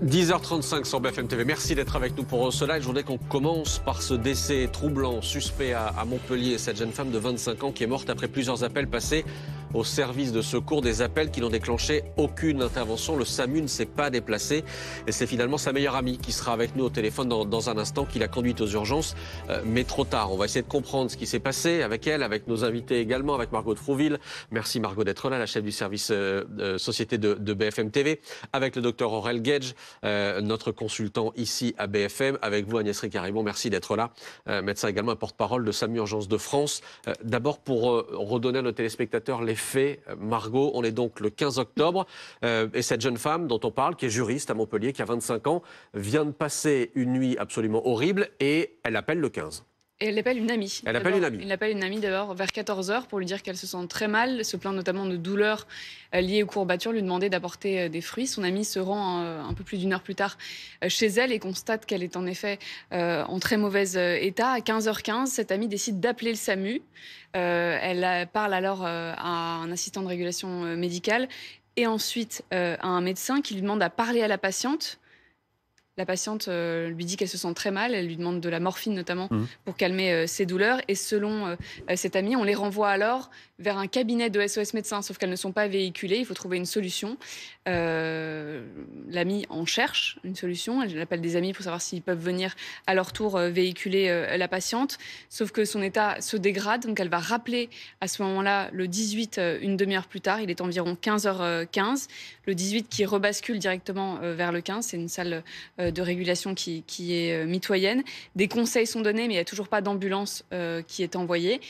10h35 sur BFM TV. Merci d'être avec nous pour cela. Je voudrais qu'on commence par ce décès troublant, suspect à Montpellier. Cette jeune femme de 25 ans qui est morte après plusieurs appels passés au service de secours, des appels qui n'ont déclenché aucune intervention. Le SAMU ne s'est pas déplacé et c'est finalement sa meilleure amie qui sera avec nous au téléphone dans un instant, qui l'a conduite aux urgences, mais trop tard. On va essayer de comprendre ce qui s'est passé avec elle, avec nos invités également, avec Margot de Frouville. Merci Margot d'être là, la chef du service société de BFM TV, avec le docteur Aurel Guedj, notre consultant ici à BFM, avec vous Agnès Ricaribon, merci d'être là, médecin également, porte-parole de SAMU Urgences de France. D'abord pour redonner à nos téléspectateurs les faits, Margot, on est donc le 15 octobre et cette jeune femme dont on parle, qui est juriste à Montpellier, qui a 25 ans, vient de passer une nuit absolument horrible et elle appelle le 15. Et elle appelle une amie. Elle appelle une amie. Elle appelle une amie d'abord vers 14h pour lui dire qu'elle se sent très mal, se plaint notamment de douleurs liées aux courbatures, lui demander d'apporter des fruits. Son amie se rend un peu plus d'une heure plus tard chez elle et constate qu'elle est en effet en très mauvais état. À 15h15, cette amie décide d'appeler le SAMU. Elle parle alors à un assistant de régulation médicale et ensuite à un médecin qui lui demande à parler à la patiente. La patiente lui dit qu'elle se sent très mal, elle lui demande de la morphine notamment pour calmer ses douleurs. Et selon cette amie, on les renvoie alors vers un cabinet de SOS médecins, sauf qu'elles ne sont pas véhiculées, il faut trouver une solution. L'amie en cherche une solution, elle appelle des amis pour savoir s'ils peuvent venir à leur tour véhiculer la patiente. Sauf que son état se dégrade, donc elle va rappeler à ce moment-là le 18 une demi-heure plus tard, il est environ 15h15. Le 18 qui rebascule directement vers le 15, c'est une salle de régulation qui est mitoyenne. Des conseils sont donnés, mais il n'y a toujours pas d'ambulance qui est envoyée.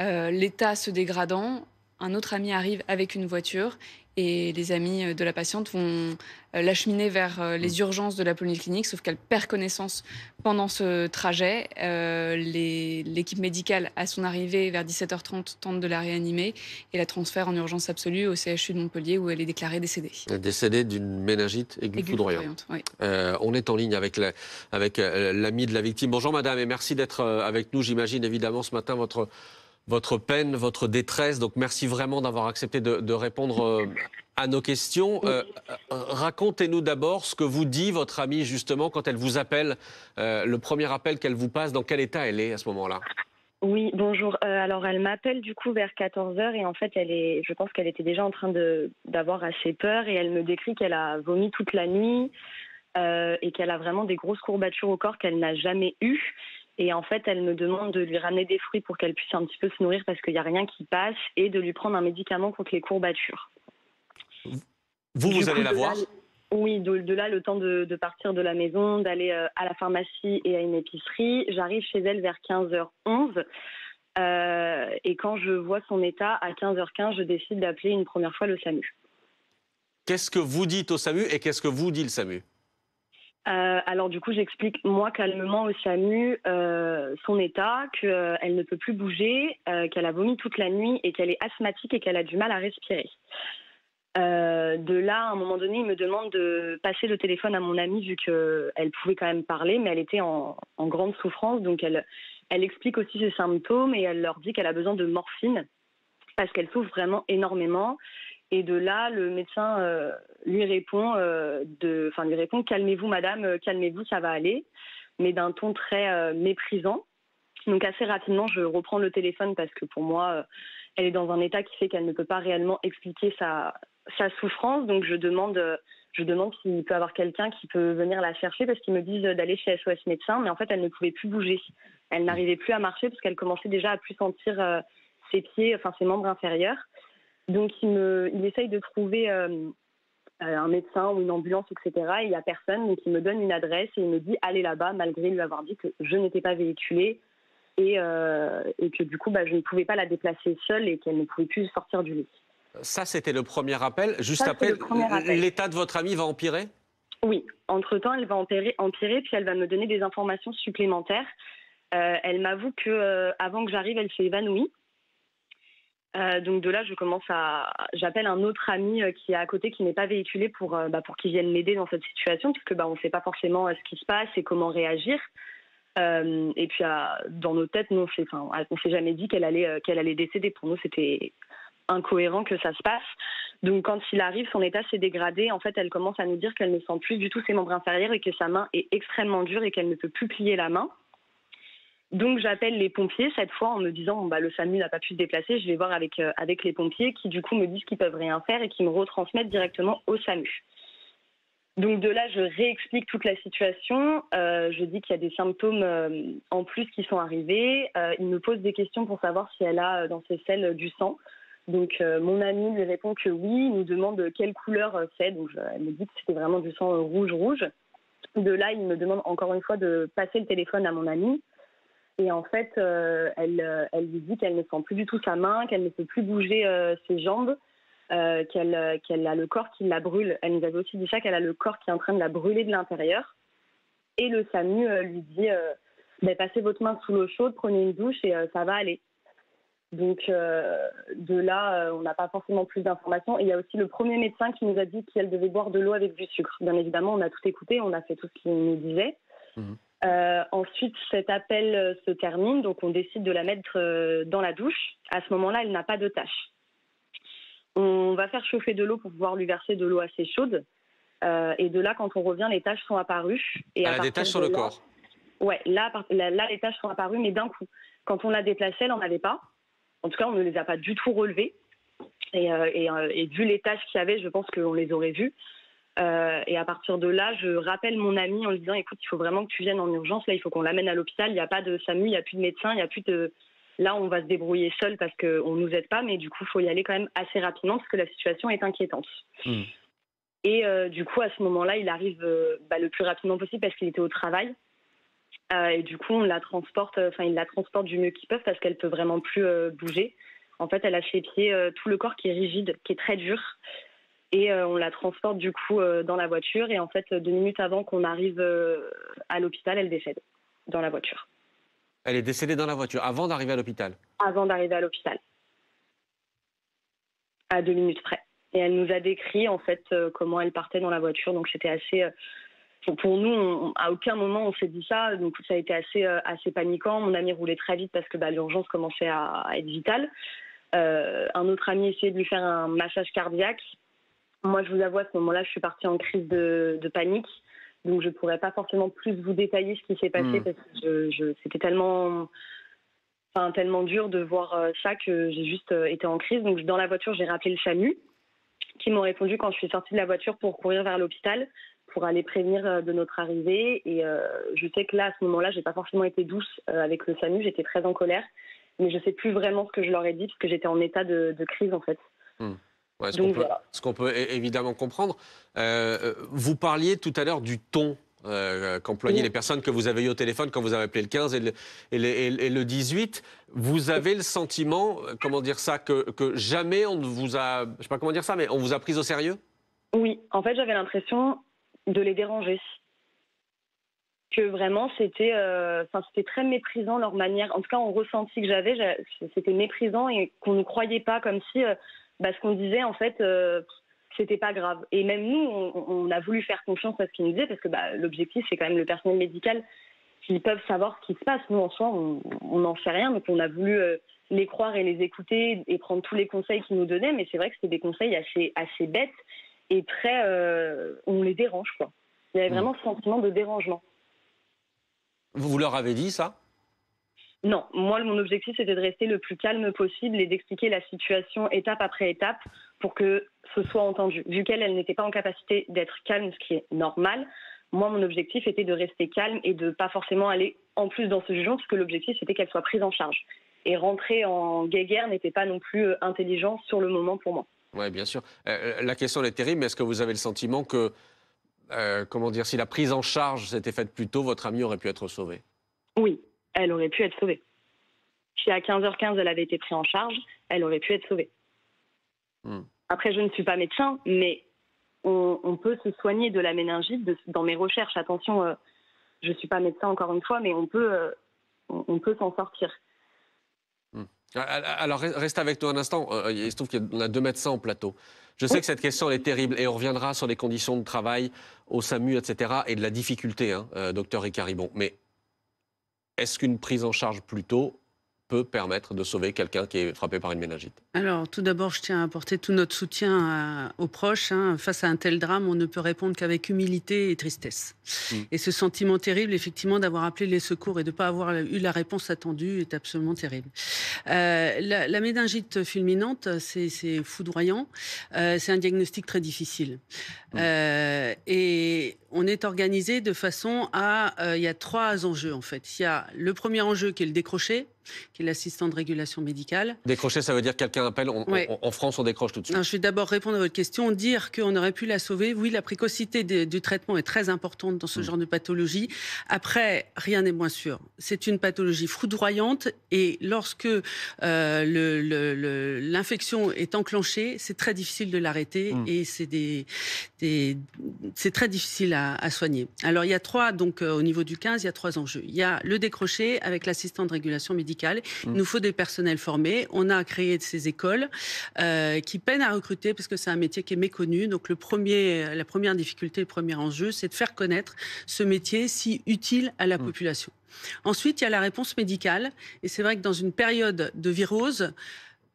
L'état se dégradant, un autre ami arrive avec une voiture et les amis de la patiente vont l'acheminer vers les urgences de la polyclinique, sauf qu'elle perd connaissance pendant ce trajet. L'équipe médicale, à son arrivée vers 17h30, tente de la réanimer et la transfère en urgence absolue au CHU de Montpellier où elle est déclarée décédée. Décédée d'une méningite aiguë foudroyante. Oui. On est en ligne avec l'ami de la victime. Bonjour madame et merci d'être avec nous. J'imagine évidemment ce matin votre peine, votre détresse. Donc merci vraiment d'avoir accepté de répondre à nos questions. Racontez-nous d'abord ce que vous dit votre amie justement quand elle vous appelle, le premier appel qu'elle vous passe, dans quel état elle est à ce moment-là? Oui, bonjour. Alors elle m'appelle du coup vers 14h et en fait je pense qu'elle était déjà en train d'avoir assez peur et elle me décrit qu'elle a vomi toute la nuit et qu'elle a vraiment des grosses courbatures au corps qu'elle n'a jamais eues. Et en fait, elle me demande de lui ramener des fruits pour qu'elle puisse un petit peu se nourrir parce qu'il n'y a rien qui passe et de lui prendre un médicament contre les courbatures. Vous allez la voir? Oui, de là, le temps de partir de la maison, d'aller à la pharmacie et à une épicerie. J'arrive chez elle vers 15h11 et quand je vois son état, à 15h15, je décide d'appeler une première fois le SAMU. Qu'est-ce que vous dites au SAMU et qu'est-ce que vous dit le SAMU? Alors du coup, j'explique moi calmement au SAMU son état, qu'elle ne peut plus bouger, qu'elle a vomi toute la nuit et qu'elle est asthmatique et qu'elle a du mal à respirer. De là, à un moment donné, il me demande de passer le téléphone à mon amie vu qu'elle pouvait quand même parler, mais elle était en grande souffrance. Donc elle explique aussi ses symptômes et elle leur dit qu'elle a besoin de morphine parce qu'elle souffre vraiment énormément. Et de là, le médecin lui répond calmez-vous madame, calmez-vous, ça va aller, mais d'un ton très méprisant. Donc assez rapidement, je reprends le téléphone parce que pour moi, elle est dans un état qui fait qu'elle ne peut pas réellement expliquer sa souffrance. Donc je demande s'il peut y avoir quelqu'un qui peut venir la chercher parce qu'ils me disent d'aller chez SOS médecin, mais en fait, elle ne pouvait plus bouger. Elle n'arrivait plus à marcher parce qu'elle commençait déjà à plus sentir ses pieds, enfin ses membres inférieurs. Donc il essaye de trouver un médecin ou une ambulance, etc. Et il n'y a personne, donc il me donne une adresse et il me dit allez là-bas, malgré lui avoir dit que je n'étais pas véhiculée et que du coup je ne pouvais pas la déplacer seule et qu'elle ne pouvait plus sortir du lit. Ça, c'était le premier appel. Juste après, l'état de votre amie va empirer? Oui, entre-temps, elle va empirer, puis elle va me donner des informations supplémentaires. Elle m'avoue qu'avant que j'arrive, elle s'est évanouie. Donc de là, j'appelle un autre ami qui est à côté, qui n'est pas véhiculé pour qu'il vienne m'aider dans cette situation, puisque on ne sait pas forcément ce qui se passe et comment réagir. Et puis dans nos têtes, nous, on ne s'est jamais dit qu'elle allait décéder. Pour nous, c'était incohérent que ça se passe. Donc quand il arrive, son état s'est dégradé. En fait, elle commence à nous dire qu'elle ne sent plus du tout ses membres inférieurs et que sa main est extrêmement dure et qu'elle ne peut plus plier la main. Donc j'appelle les pompiers cette fois en me disant le SAMU n'a pas pu se déplacer, je vais voir avec les pompiers qui du coup me disent qu'ils peuvent rien faire et qui me retransmettent directement au SAMU. Donc de là, je réexplique toute la situation. Je dis qu'il y a des symptômes en plus qui sont arrivés. Il me pose des questions pour savoir si elle a dans ses selles du sang. Donc mon amie lui répond que oui. Il nous demande quelle couleur c'est. Donc elle me dit que c'était vraiment du sang rouge. De là, il me demande encore une fois de passer le téléphone à mon amie. Et en fait, elle lui dit qu'elle ne sent plus du tout sa main, qu'elle ne peut plus bouger ses jambes. Qu'elle a le corps qui la brûle. Elle nous avait aussi dit ça, qu'elle a le corps qui est en train de la brûler de l'intérieur. Et le SAMU lui dit passez votre main sous l'eau chaude, prenez une douche et ça va aller. Donc de là, on n'a pas forcément plus d'informations. Et il y a aussi le premier médecin qui nous a dit qu'elle devait boire de l'eau avec du sucre. Bien évidemment, on a tout écouté, on a fait tout ce qu'il nous disait. Ensuite, cet appel se termine, donc on décide de la mettre dans la douche. À ce moment-là, elle n'a pas de taches. On va faire chauffer de l'eau pour pouvoir lui verser de l'eau assez chaude. Et de là, quand on revient, les taches sont apparues. Et elle a des taches sur le corps. Ouais, là, les taches sont apparues, mais d'un coup. Quand on l'a déplacée, elle n'en avait pas. En tout cas, on ne les a pas du tout relevées. Et vu les taches qu'il y avait, je pense qu'on les aurait vues. Et à partir de là, je rappelle mon amie en lui disant écoute, il faut vraiment que tu viennes en urgence. Là, il faut qu'on l'amène à l'hôpital. Il n'y a pas de SAMU, il n'y a plus de médecin, il n'y a plus de... Là, on va se débrouiller seul parce qu'on ne nous aide pas, mais du coup, il faut y aller quand même assez rapidement parce que la situation est inquiétante. Et du coup, à ce moment-là, il arrive le plus rapidement possible parce qu'il était au travail. Et du coup, il la transporte du mieux qu'ils peuvent parce qu'elle peut vraiment plus bouger. En fait, elle a ses pieds, tout le corps qui est rigide, qui est très dur. Et on la transporte du coup dans la voiture. Et en fait, 2 minutes avant qu'on arrive à l'hôpital, elle décède dans la voiture. Elle est décédée dans la voiture, avant d'arriver à l'hôpital? Avant d'arriver à l'hôpital. À 2 minutes près. Et elle nous a décrit, en fait, comment elle partait dans la voiture. Donc, c'était assez... pour nous, à aucun moment, on s'est dit ça. Donc, ça a été assez paniquant. Mon ami roulait très vite parce que l'urgence commençait à être vitale. Un autre ami essayait de lui faire un massage cardiaque. Moi, je vous avoue, à ce moment-là, je suis partie en crise de panique. Donc, je ne pourrais pas forcément plus vous détailler ce qui s'est passé parce que c'était tellement dur de voir ça que j'ai juste été en crise. Donc, dans la voiture, j'ai rappelé le SAMU qui m'ont répondu quand je suis sortie de la voiture pour courir vers l'hôpital pour aller prévenir de notre arrivée. Et je sais que là, à ce moment-là, je n'ai pas forcément été douce avec le SAMU. J'étais très en colère. Mais je ne sais plus vraiment ce que je leur ai dit parce que j'étais en état de crise, en fait. Ouais, ce qu'on peut évidemment comprendre. Vous parliez tout à l'heure du ton qu'employaient les personnes que vous avez eues au téléphone quand vous avez appelé le 15 et le 18. Vous avez le sentiment, comment dire ça, que jamais on ne vous a, je sais pas comment dire ça, mais on vous a pris au sérieux? Oui, en fait, j'avais l'impression de les déranger. Que vraiment, c'était très méprisant leur manière. En tout cas, en ressenti que j'avais, c'était méprisant et qu'on ne croyait pas, comme si... ce qu'on disait, en fait, c'était pas grave. Et même nous, on a voulu faire confiance à ce qu'ils nous disaient parce que l'objectif, c'est quand même le personnel médical qui peuvent savoir ce qui se passe. Nous, en soi, on n'en sait rien. Donc, on a voulu les croire et les écouter et prendre tous les conseils qu'ils nous donnaient. Mais c'est vrai que c'était des conseils assez bêtes et très... on les dérange, quoi. Il y avait vraiment ce sentiment de dérangement. Vous leur avez dit ça? Non, moi, mon objectif, c'était de rester le plus calme possible et d'expliquer la situation étape après étape pour que ce soit entendu. Vu qu'elle n'était pas en capacité d'être calme, ce qui est normal, moi, mon objectif était de rester calme et de ne pas forcément aller en plus dans ce jugement, parce que l'objectif, c'était qu'elle soit prise en charge. Et rentrer en guéguerre n'était pas non plus intelligent sur le moment pour moi. Oui, bien sûr. La question elle est terrible, mais est-ce que vous avez le sentiment que, si la prise en charge s'était faite plus tôt, votre amie aurait pu être sauvée? Oui. Elle aurait pu être sauvée. Si à 15h15, elle avait été prise en charge, elle aurait pu être sauvée. Après, je ne suis pas médecin, mais on peut se soigner de la méningite dans mes recherches. Attention, je ne suis pas médecin encore une fois, mais on peut s'en sortir. Alors, reste avec nous un instant. Il se trouve qu'on a 2 médecins en plateau. Je sais que cette question elle est terrible et on reviendra sur les conditions de travail au SAMU, etc. et de la difficulté, docteur Ricard Ribon. Mais est-ce qu'une prise en charge plus tôt peut permettre de sauver quelqu'un qui est frappé par une méningite? Alors, tout d'abord, je tiens à apporter tout notre soutien aux proches. Face à un tel drame, on ne peut répondre qu'avec humilité et tristesse. Et ce sentiment terrible, effectivement, d'avoir appelé les secours et de ne pas avoir eu la réponse attendue est absolument terrible. La méningite fulminante, c'est foudroyant. C'est un diagnostic très difficile. Et on est organisé de façon à... il y a 3 enjeux, en fait. Il y a le premier enjeu qui est le décroché, qui est l'assistant de régulation médicale. Décrocher, ça veut dire que quelqu'un appelle, en France, on décroche tout de suite. Non, je vais d'abord répondre à votre question. Dire qu'on aurait pu la sauver, oui, la précocité du traitement est très importante dans ce genre de pathologie. Après, rien n'est moins sûr. C'est une pathologie foudroyante et lorsque l'infection est enclenchée, c'est très difficile de l'arrêter et c'est très difficile à soigner. Alors, il y a 3, donc au niveau du 15, il y a 3 enjeux. Il y a le décroché avec l'assistant de régulation médicale. Il nous faut des personnels formés. On a créé ces écoles qui peinent à recruter parce que c'est un métier qui est méconnu. Donc la première difficulté, le premier enjeu, c'est de faire connaître ce métier si utile à la population. Ensuite, il y a la réponse médicale. Et c'est vrai que dans une période de virose,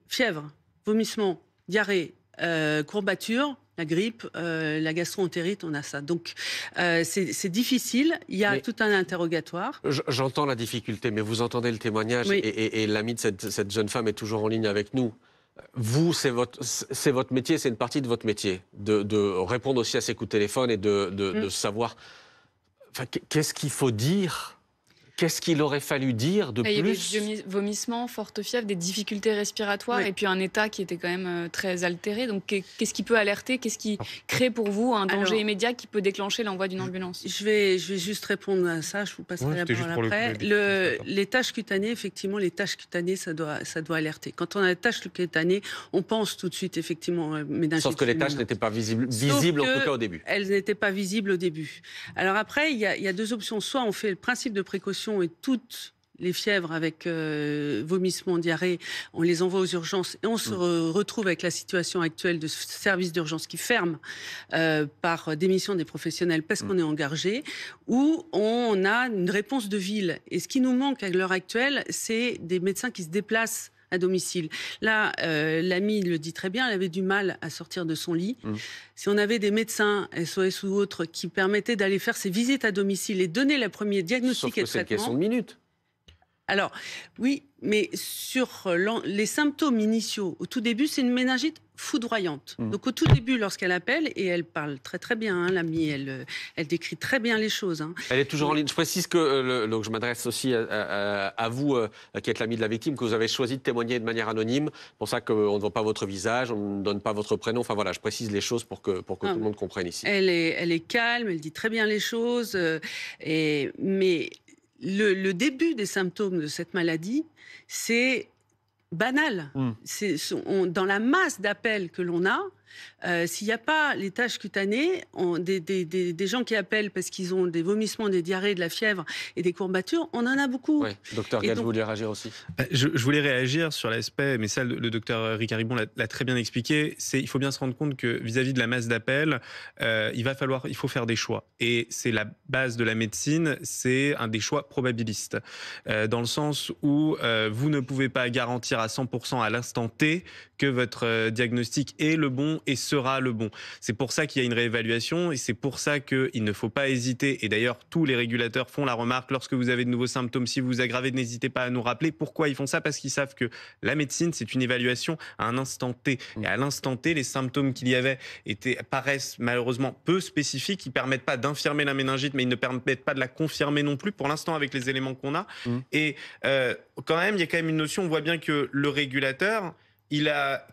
fièvre, vomissement, diarrhée, courbature, la grippe, la gastro-entérite, on a ça. Donc, c'est difficile. Il y a tout un interrogatoire. J'entends la difficulté, mais vous entendez le témoignage et l'ami de cette jeune femme est toujours en ligne avec nous. Vous, c'est votre métier, c'est une partie de votre métier, de répondre aussi à ces coups de téléphone et de savoir... Enfin, qu'est-ce qu'il faut dire ? Qu'est-ce qu'il aurait fallu dire de plus ? Il y avait des vomissements, forte fièvre, des difficultés respiratoires et puis un état qui était quand même très altéré. Donc qu'est-ce qui peut alerter ? Qu'est-ce qui crée pour vous un danger immédiat qui peut déclencher l'envoi d'une ambulance ? Je vais juste répondre à ça, je vous passerai la parole après. Les taches cutanées, effectivement, ça doit alerter. Quand on a des taches cutanées, on pense tout de suite effectivement méningite. Sauf que les taches n'étaient pas visibles en tout cas au début. Elles n'étaient pas visibles au début. Alors après, il y a 2 options. Soit on fait le principe de précaution et toutes les fièvres avec vomissements, diarrhée, on les envoie aux urgences et on se retrouve avec la situation actuelle de services d'urgence qui ferment par démission des professionnels parce qu'on est engagé, ou on a une réponse de ville. Et ce qui nous manque à l'heure actuelle, c'est des médecins qui se déplacent à domicile. Là, l'amie le dit très bien, elle avait du mal à sortir de son lit. Si on avait des médecins, SOS ou autres, qui permettaient d'aller faire ces visites à domicile et donner le premier diagnostic et traitement... Sauf que c'est une question de minutes. Alors, oui, mais sur les symptômes initiaux, au tout début, c'est une méningite foudroyante. Donc au tout début, lorsqu'elle appelle, et elle parle très très bien, l'amie, elle décrit très bien les choses. Elle est toujours en ligne. Je précise que donc je m'adresse aussi à vous, qui êtes l'amie de la victime, que vous avez choisi de témoigner de manière anonyme. C'est pour ça qu'on ne voit pas votre visage, on ne donne pas votre prénom. Enfin voilà, je précise les choses pour que tout le monde comprenne ici. Elle est calme, elle dit très bien les choses, mais le début des symptômes de cette maladie, c'est banal. Dans la masse d'appels que l'on a, s'il n'y a pas les taches cutanées, des gens qui appellent parce qu'ils ont des vomissements, des diarrhées, de la fièvre et des courbatures, on en a beaucoup. Oui. Docteur Gall, vous vouliez réagir aussi ? Je voulais réagir sur l'aspect, mais ça, le docteur Ricard-Ribon l'a très bien expliqué. Il faut bien se rendre compte que vis-à-vis de la masse d'appels, il faut faire des choix. Et c'est la base de la médecine, c'est des choix probabilistes. Dans le sens où vous ne pouvez pas garantir à 100% à l'instant T que votre diagnostic est le bon et sera le bon. C'est pour ça qu'il y a une réévaluation et c'est pour ça qu'il ne faut pas hésiter. Et d'ailleurs, tous les régulateurs font la remarque, lorsque vous avez de nouveaux symptômes, si vous vous aggravez, n'hésitez pas à nous rappeler. Pourquoi ils font ça ? Parce qu'ils savent que la médecine, c'est une évaluation à un instant T. Et à l'instant T, les symptômes qu'il y avait paraissent malheureusement peu spécifiques. Ils ne permettent pas d'infirmer la méningite, mais ils ne permettent pas de la confirmer non plus, pour l'instant, avec les éléments qu'on a. Et quand même, il y a quand même une notion, on voit bien que le régulateur...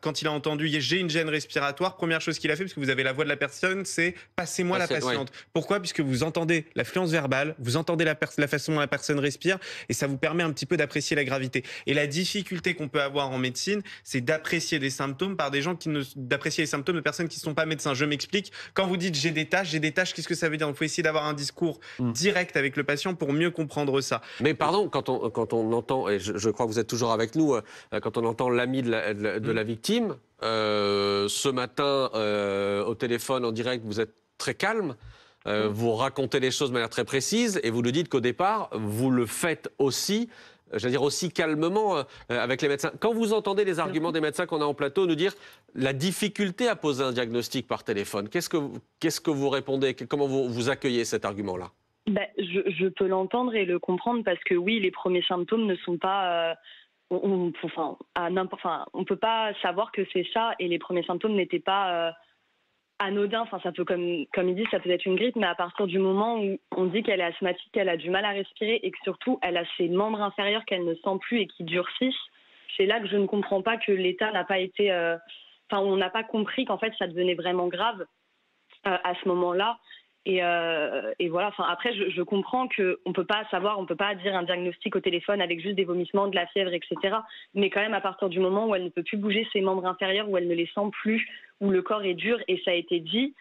quand il a entendu « j'ai une gêne respiratoire », première chose qu'il a fait, parce que vous avez la voix de la personne, c'est « passez-moi la patiente ». Pourquoi ? Puisque vous entendez la fluence verbale, vous entendez la façon dont la personne respire, et ça vous permet un petit peu d'apprécier la gravité. Et la difficulté qu'on peut avoir en médecine, c'est d'apprécier des symptômes par des gens d'apprécier les symptômes de personnes qui ne sont pas médecins. Je m'explique. Quand vous dites « j'ai des taches », qu'est-ce que ça veut dire ? Il faut essayer d'avoir un discours direct avec le patient pour mieux comprendre ça. Mais pardon, quand on entend, et je crois que vous êtes toujours avec nous, quand on entend l'ami de la victime, ce matin au téléphone en direct, vous êtes très calme, vous racontez les choses de manière très précise et vous nous dites qu'au départ, vous le faites aussi j'allais dire aussi calmement avec les médecins. Quand vous entendez les arguments des médecins qu'on a en plateau nous dire la difficulté à poser un diagnostic par téléphone, qu'est-ce que vous répondez? Comment vous accueillez cet argument-là? Je peux l'entendre et le comprendre parce que oui, les premiers symptômes ne sont pas... on peut pas savoir que c'est ça et les premiers symptômes n'étaient pas anodins. Enfin, ça peut, comme il dit, ça peut être une grippe, mais à partir du moment où on dit qu'elle est asthmatique, qu'elle a du mal à respirer et que surtout elle a ses membres inférieurs qu'elle ne sent plus et qui durcissent, c'est là que je ne comprends pas que l'État n'a pas été... on n'a pas compris qu'en fait ça devenait vraiment grave à ce moment-là. Et voilà. Enfin, après, je comprends qu'on peut pas savoir, on peut pas dire un diagnostic au téléphone avec juste des vomissements, de la fièvre, etc. Mais quand même, à partir du moment où elle ne peut plus bouger ses membres inférieurs, où elle ne les sent plus, où le corps est dur, et ça a été dit,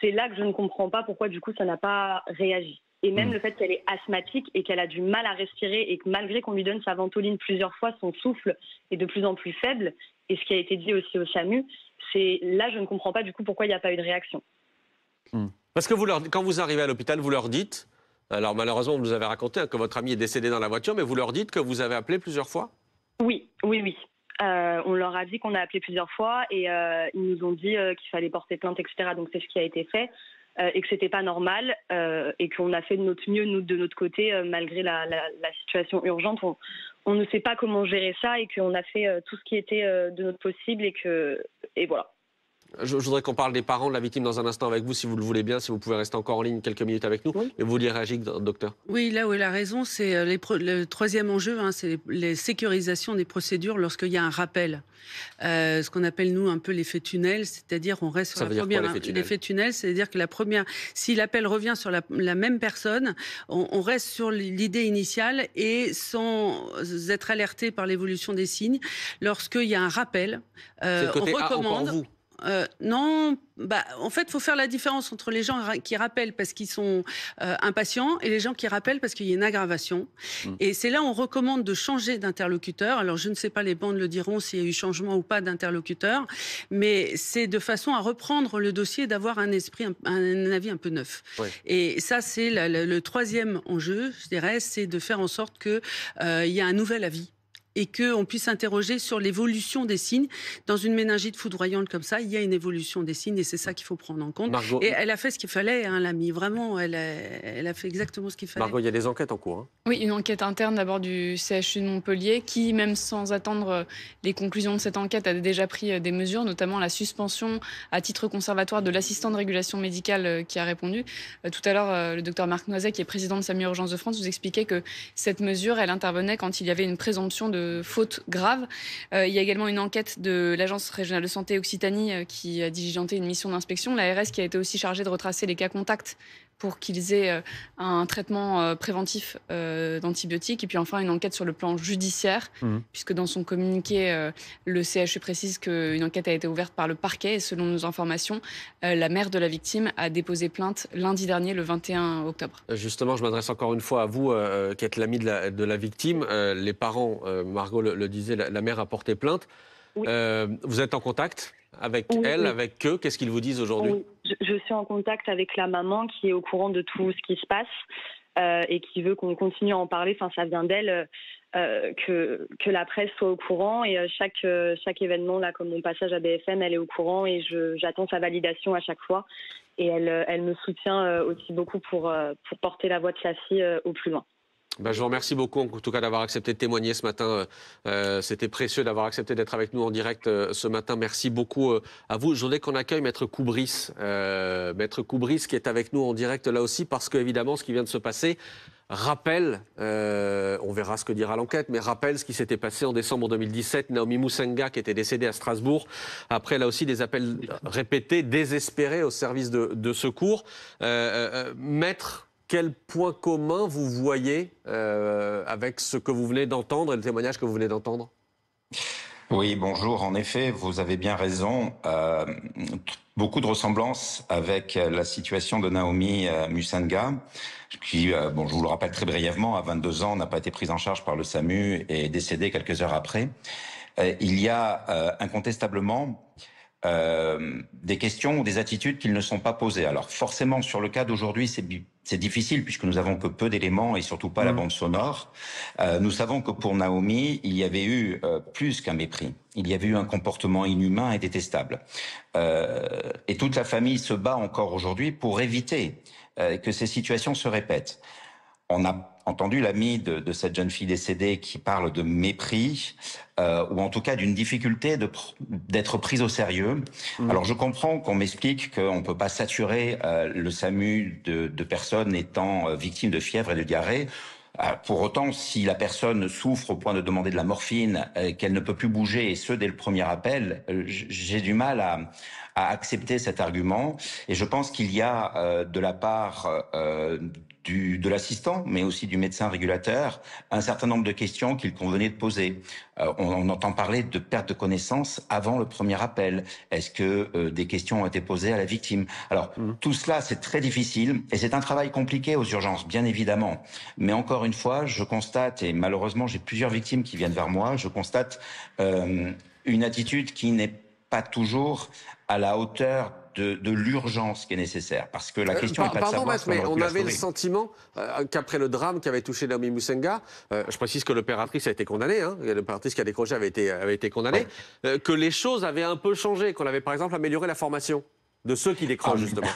c'est là que je ne comprends pas pourquoi du coup ça n'a pas réagi. Et même le fait qu'elle est asthmatique et qu'elle a du mal à respirer et que malgré qu'on lui donne sa ventoline plusieurs fois, son souffle est de plus en plus faible. Et ce qui a été dit aussi au SAMU, c'est là je ne comprends pas du coup pourquoi il n'y a pas eu de réaction. Parce que quand vous arrivez à l'hôpital, vous leur dites, alors malheureusement vous nous avez raconté que votre ami est décédé dans la voiture, mais vous leur dites que vous avez appelé plusieurs fois? Oui. On leur a dit qu'on a appelé plusieurs fois et ils nous ont dit qu'il fallait porter plainte, etc. Donc c'est ce qui a été fait et que c'était pas normal et qu'on a fait de notre mieux, nous, de notre côté, malgré la situation urgente. On ne sait pas comment gérer ça et qu'on a fait tout ce qui était de notre possible et voilà. Je voudrais qu'on parle des parents de la victime dans un instant avec vous, si vous le voulez bien, si vous pouvez rester encore en ligne quelques minutes avec nous. Oui. Et vous vouliez réagir, docteur? Oui, là où elle a raison, c'est le troisième enjeu, c'est les sécurisations des procédures lorsqu'il y a un rappel. Ce qu'on appelle, nous, un peu l'effet tunnel, c'est-à-dire on reste sur la première... L'effet tunnel, c'est-à-dire que si l'appel revient sur la même personne, on reste sur l'idée initiale et sans être alerté par l'évolution des signes. Lorsqu'il y a un rappel, c'est le côté on recommande... pour vous. Non, en fait, il faut faire la différence entre les gens qui rappellent parce qu'ils sont impatients et les gens qui rappellent parce qu'il y a une aggravation. Et c'est là où on recommande de changer d'interlocuteur. Alors, je ne sais pas, les bandes le diront s'il y a eu changement ou pas d'interlocuteur, mais c'est de façon à reprendre le dossier et d'avoir un avis un peu neuf. Ouais. Et ça, c'est le troisième enjeu, je dirais, c'est de faire en sorte qu'il y ait un nouvel avis. Et qu'on puisse interroger sur l'évolution des signes. Dans une méningite foudroyante comme ça, il y a une évolution des signes et c'est ça qu'il faut prendre en compte. Margot. Et elle a fait ce qu'il fallait, l'amie. Vraiment, elle a fait exactement ce qu'il fallait. Margot, il y a des enquêtes en cours. Oui, une enquête interne d'abord du CHU de Montpellier qui, même sans attendre les conclusions de cette enquête, a déjà pris des mesures, notamment la suspension à titre conservatoire de l'assistant de régulation médicale qui a répondu. Tout à l'heure, le docteur Marc Noiset, qui est président de SAMU Urgences de France, vous expliquait que cette mesure, elle intervenait quand il y avait une présomption de faute grave. Il y a également une enquête de l'Agence régionale de santé Occitanie qui a diligenté une mission d'inspection. L'ARS qui a été aussi chargée de retracer les cas contacts pour qu'ils aient un traitement préventif d'antibiotiques. Et puis enfin, une enquête sur le plan judiciaire, puisque dans son communiqué, le CHU précise qu'une enquête a été ouverte par le parquet. Et selon nos informations, la mère de la victime a déposé plainte lundi dernier, le 21 octobre. Justement, je m'adresse encore une fois à vous, qui êtes l'amie de la victime. Les parents, Margot le disait, la mère a porté plainte. Oui. Vous êtes en contact avec elle, avec eux? Qu'est-ce qu'ils vous disent aujourd'hui? Oui. Je suis en contact avec la maman qui est au courant de tout ce qui se passe et qui veut qu'on continue à en parler. Enfin, ça vient d'elle que la presse soit au courant et chaque événement, là, comme mon passage à BFM, elle est au courant et j'attends sa validation à chaque fois. Et elle me soutient aussi beaucoup pour porter la voix de sa fille au plus loin. Je vous remercie beaucoup en tout cas d'avoir accepté de témoigner ce matin. C'était précieux d'avoir accepté d'être avec nous en direct ce matin. Merci beaucoup à vous. Je voudrais qu'on accueille Maître Koubris. Maître Koubris qui est avec nous en direct là aussi parce qu'évidemment ce qui vient de se passer rappelle, on verra ce que dira l'enquête, mais rappelle ce qui s'était passé en décembre 2017. Naomi Moussenga qui était décédée à Strasbourg. Après là aussi des appels répétés, désespérés au service de secours. Maître, quel point commun vous voyez avec ce que vous venez d'entendre et le témoignage que vous venez d'entendre? Oui, bonjour. En effet, vous avez bien raison. Beaucoup de ressemblances avec la situation de Naomi Moussenga, qui, je vous le rappelle très brièvement, à 22 ans, n'a pas été prise en charge par le SAMU et est décédée quelques heures après. Il y a incontestablement des questions ou des attitudes qui ne sont pas posées. Alors forcément, sur le cas d'aujourd'hui, c'est difficile puisque nous avons que peu d'éléments et surtout pas la bande sonore. Nous savons que pour Naomi, il y avait eu plus qu'un mépris. Il y avait eu un comportement inhumain et détestable. Et toute la famille se bat encore aujourd'hui pour éviter que ces situations se répètent. On a entendu l'ami de cette jeune fille décédée qui parle de mépris, ou en tout cas d'une difficulté d'être prise au sérieux. Alors je comprends qu'on m'explique qu'on ne peut pas saturer le SAMU de personnes étant victimes de fièvre et de diarrhée. Pour autant, si la personne souffre au point de demander de la morphine, qu'elle ne peut plus bouger, et ce dès le premier appel, j'ai du mal à accepter cet argument. Et je pense qu'il y a de la part de l'assistant, mais aussi du médecin régulateur, un certain nombre de questions qu'il convenait de poser. On entend parler de perte de connaissance avant le premier appel. Est-ce que des questions ont été posées à la victime? Alors, tout cela, c'est très difficile et c'est un travail compliqué aux urgences, bien évidemment. Mais encore une fois, je constate, et malheureusement, j'ai plusieurs victimes qui viennent vers moi, je constate une attitude qui n'est pas toujours à la hauteur de l'urgence qui est nécessaire. Parce que la question n'est pas de savoir... Maître, mais on avait le sentiment qu'après le drame qui avait touché Naomi Musenga, je précise que l'opératrice a été condamnée, l'opératrice qui a décroché avait été condamnée, que les choses avaient un peu changé, qu'on avait par exemple amélioré la formation de ceux qui décrochent justement.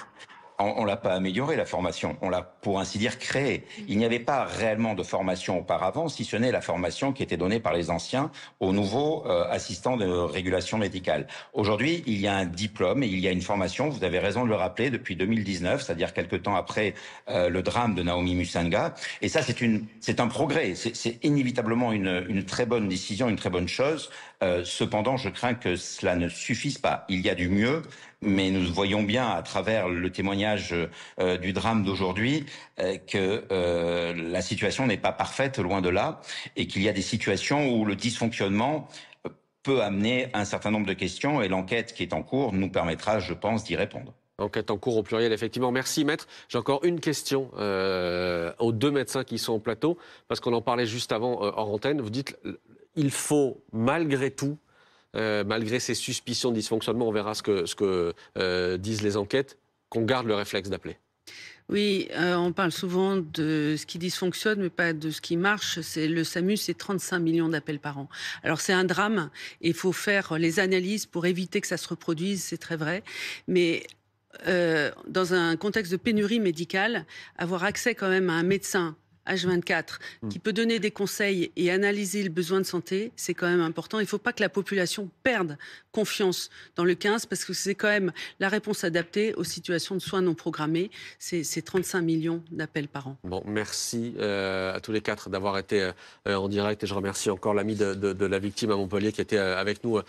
On l'a pas amélioré, la formation. On l'a, pour ainsi dire, créée. Il n'y avait pas réellement de formation auparavant, si ce n'est la formation qui était donnée par les anciens aux nouveaux assistants de régulation médicale. Aujourd'hui, il y a un diplôme et il y a une formation, vous avez raison de le rappeler, depuis 2019, c'est-à-dire quelques temps après le drame de Naomi Musenga. Et ça, c'est un progrès. C'est inévitablement une très bonne décision, une très bonne chose. Cependant, je crains que cela ne suffise pas. Il y a du mieux, mais nous voyons bien à travers le témoignage du drame d'aujourd'hui que la situation n'est pas parfaite, loin de là, et qu'il y a des situations où le dysfonctionnement peut amener un certain nombre de questions, et l'enquête qui est en cours nous permettra, je pense, d'y répondre. Enquête en cours au pluriel, effectivement. Merci, maître. J'ai encore une question aux deux médecins qui sont au plateau, parce qu'on en parlait juste avant hors antenne. Vous dites il faut, malgré tout, malgré ces suspicions de dysfonctionnement, on verra ce que disent les enquêtes, qu'on garde le réflexe d'appeler. Oui, on parle souvent de ce qui dysfonctionne, mais pas de ce qui marche. Le SAMU, c'est 35 millions d'appels par an. Alors c'est un drame, et il faut faire les analyses pour éviter que ça se reproduise, c'est très vrai. Mais dans un contexte de pénurie médicale, avoir accès quand même à un médecin H24, qui peut donner des conseils et analyser le besoin de santé, c'est quand même important. Il ne faut pas que la population perde confiance dans le 15, parce que c'est quand même la réponse adaptée aux situations de soins non programmés. C'est 35 millions d'appels par an. Bon, merci à tous les quatre d'avoir été en direct, et je remercie encore l'ami de la victime à Montpellier qui était avec nous